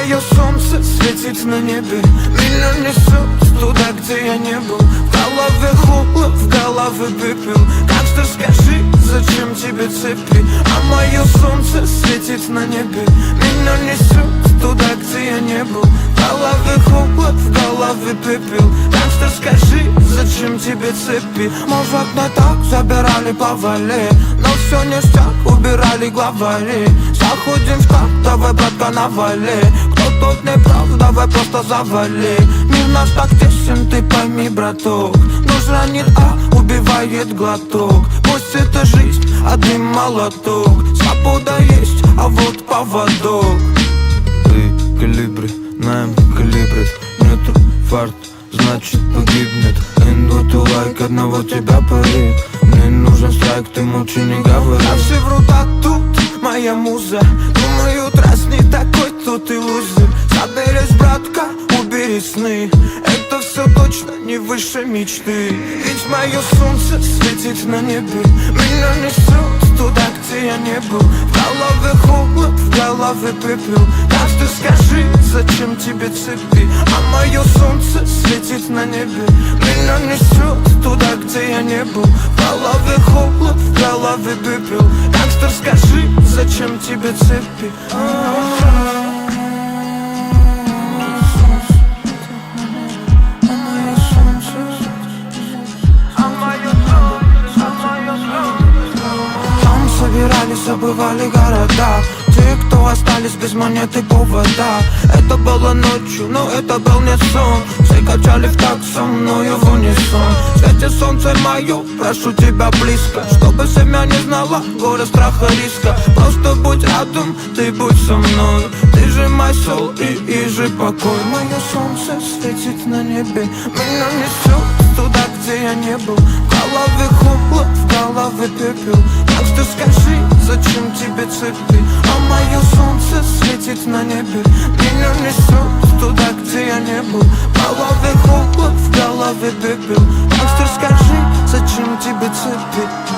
мое солнце светит на небе. Меня несет туда, где я не был. В голове холод, в голове пепел. Как-то скажи, зачем тебе цепи? А мое солнце светит на небе. Меня несет туда, где я не был. В голове холод, в голове пепел. Так что скажи, зачем тебе цепи? Может, не так забирали по вале, но все ништяк, убирали главари. Заходим в шкаф, давай, братка, навали. Кто тут не прав, давай просто завали. Мир наш так тесен, ты пойми, браток. Нож ранит, а убивает глоток. Пусть это жизнь, один молоток. Свобода есть, а вот поводок. Ты калибри, наем калибри. Нету фарт, значит погибнет. Индуту лайк, одного тебя парит. Мне нужен страйк, ты молчи, не говори. А все врут, а тут моя муза. Думают, раз не такой, то ты лузер. Соберись, братка, убери сны. Это все точно не выше мечты. Ведь мое солнце светит на небе. Меня несет туда, где я не был. В голове холод, в голове пепел. Так что скажи, зачем тебе цепи? А мое солнце светит на небе. Меня несет туда, где я не был. В голове холод, в голове пепел. Так что скажи, зачем тебе цепи? Собирались, забывали города. Те, кто остались без монеты повода. Это было ночью, но это был не сон. Все качали в такт со мною в унисон. Свети солнце мое, прошу тебя близко, чтобы семья не знала горя, страха, риска. Просто будь рядом, ты будь со мной. Ты же мой сол и же покой. Мое солнце светит на небе. Меня несет туда, где я не был. В голове холод, в голове пепел. Так что скажи, зачем тебе цепи? А мое солнце светит на небе. Меня несет туда, где я не был. В голове холод, в голове пепел. Так что скажи, зачем тебе цепи?